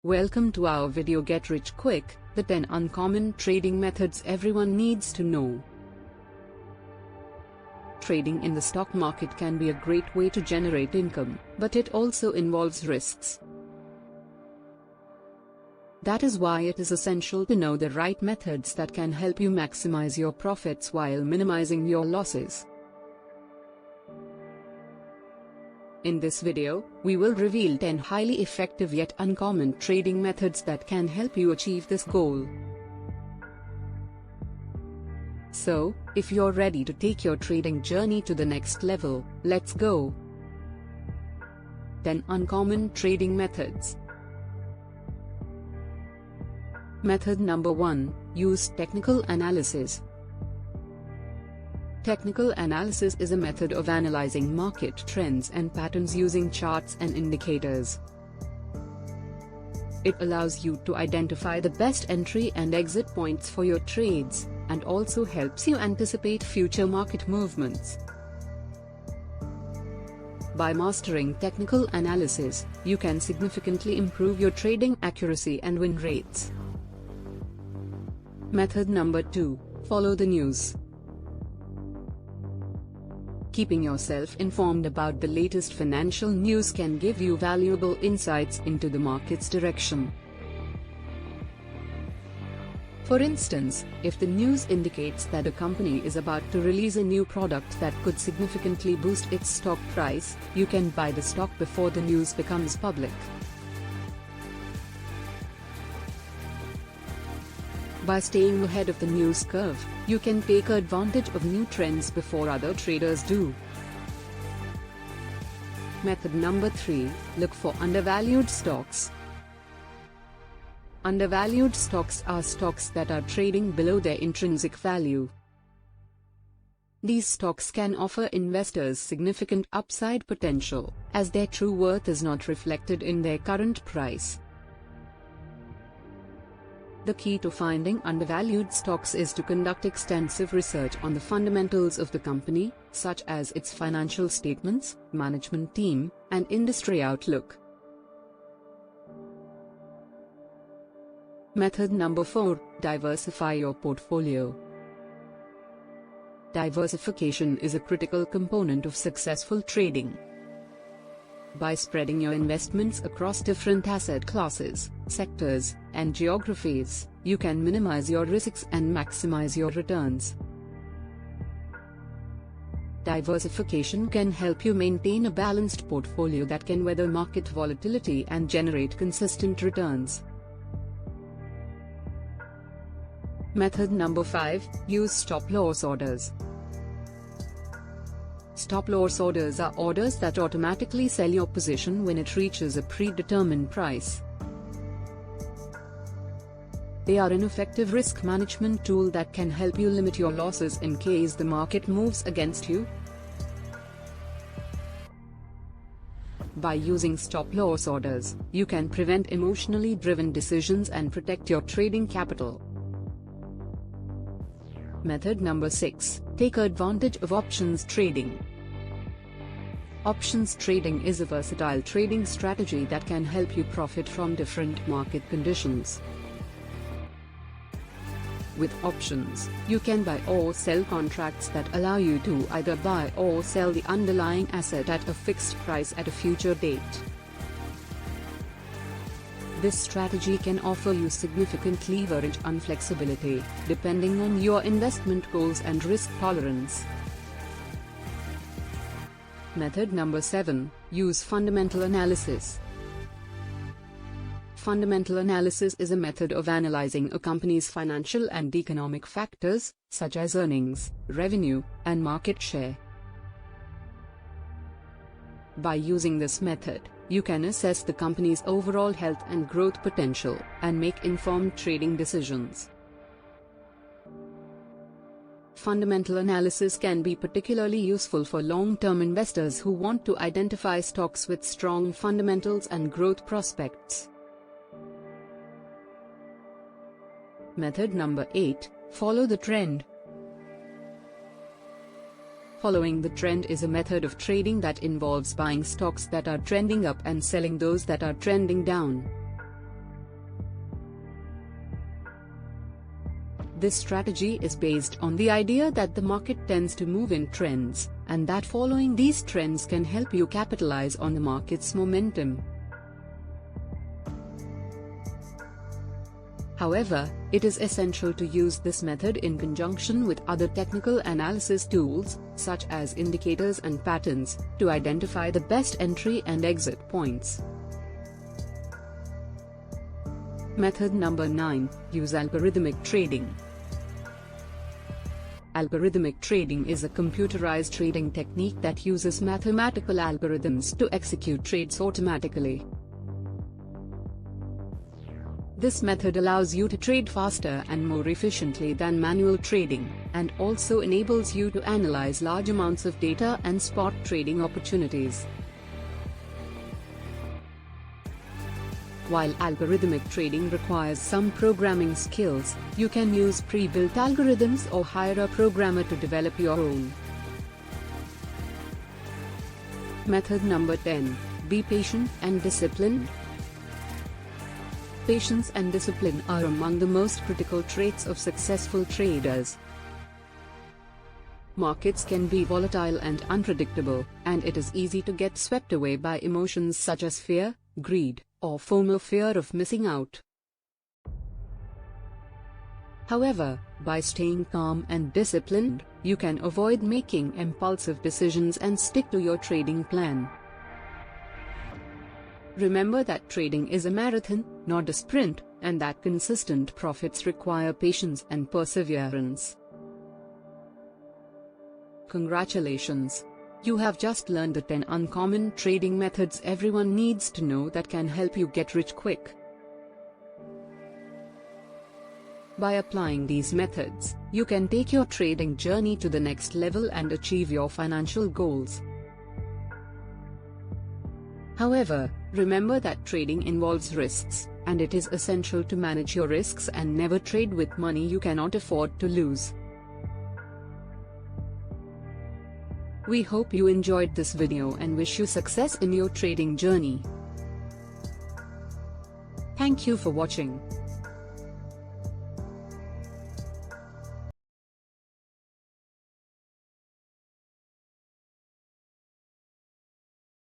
Welcome to our video Get Rich Quick, the 10 uncommon trading methods everyone needs to know. Trading in the stock market can be a great way to generate income, but it also involves risks. That is why it is essential to know the right methods that can help you maximize your profits while minimizing your losses. In this video, we will reveal 10 highly effective yet uncommon trading methods that can help you achieve this goal. So, if you're ready to take your trading journey to the next level, let's go. 10 uncommon trading methods. Method number 1, use technical analysis. Technical analysis is a method of analyzing market trends and patterns using charts and indicators. It allows you to identify the best entry and exit points for your trades, and also helps you anticipate future market movements. By mastering technical analysis, you can significantly improve your trading accuracy and win rates. Method number 2, follow the news. Keeping yourself informed about the latest financial news can give you valuable insights into the market's direction. For instance, if the news indicates that a company is about to release a new product that could significantly boost its stock price, you can buy the stock before the news becomes public. By staying ahead of the news curve, you can take advantage of new trends before other traders do. Method number 3, look for undervalued stocks. Undervalued stocks are stocks that are trading below their intrinsic value. These stocks can offer investors significant upside potential, as their true worth is not reflected in their current price. The key to finding undervalued stocks is to conduct extensive research on the fundamentals of the company, such as its financial statements, management team, and industry outlook. Method number 4, diversify your portfolio. Diversification is a critical component of successful trading. By spreading your investments across different asset classes, sectors, and geographies, you can minimize your risks and maximize your returns. Diversification can help you maintain a balanced portfolio that can weather market volatility and generate consistent returns. Method number 5, use stop-loss orders. Stop-loss orders are orders that automatically sell your position when it reaches a predetermined price. They are an effective risk management tool that can help you limit your losses in case the market moves against you. By using stop-loss orders, you can prevent emotionally driven decisions and protect your trading capital. Method number 6, take advantage of options trading. Options trading is a versatile trading strategy that can help you profit from different market conditions. With options, you can buy or sell contracts that allow you to either buy or sell the underlying asset at a fixed price at a future date. This strategy can offer you significant leverage and flexibility, depending on your investment goals and risk tolerance. Method number 7, use fundamental analysis. Fundamental analysis is a method of analyzing a company's financial and economic factors, such as earnings, revenue, and market share. By using this method, you can assess the company's overall health and growth potential, and make informed trading decisions. Fundamental analysis can be particularly useful for long-term investors who want to identify stocks with strong fundamentals and growth prospects. Method number 8, follow the trend. Following the trend is a method of trading that involves buying stocks that are trending up and selling those that are trending down. This strategy is based on the idea that the market tends to move in trends, and that following these trends can help you capitalize on the market's momentum. However, it is essential to use this method in conjunction with other technical analysis tools, such as indicators and patterns, to identify the best entry and exit points. Method number 9. Use algorithmic trading. Algorithmic trading is a computerized trading technique that uses mathematical algorithms to execute trades automatically. This method allows you to trade faster and more efficiently than manual trading, and also enables you to analyze large amounts of data and spot trading opportunities. While algorithmic trading requires some programming skills, you can use pre-built algorithms or hire a programmer to develop your own. Method number 10. Be patient and disciplined. Patience and discipline are among the most critical traits of successful traders. Markets can be volatile and unpredictable, and it is easy to get swept away by emotions such as fear, greed, or FOMO, fear of missing out. However, by staying calm and disciplined, you can avoid making impulsive decisions and stick to your trading plan. Remember that trading is a marathon, not a sprint, and that consistent profits require patience and perseverance. Congratulations! You have just learned the 10 uncommon trading methods everyone needs to know that can help you get rich quick. By applying these methods, you can take your trading journey to the next level and achieve your financial goals. However, remember that trading involves risks, and it is essential to manage your risks and never trade with money you cannot afford to lose. We hope you enjoyed this video and wish you success in your trading journey. Thank you for watching.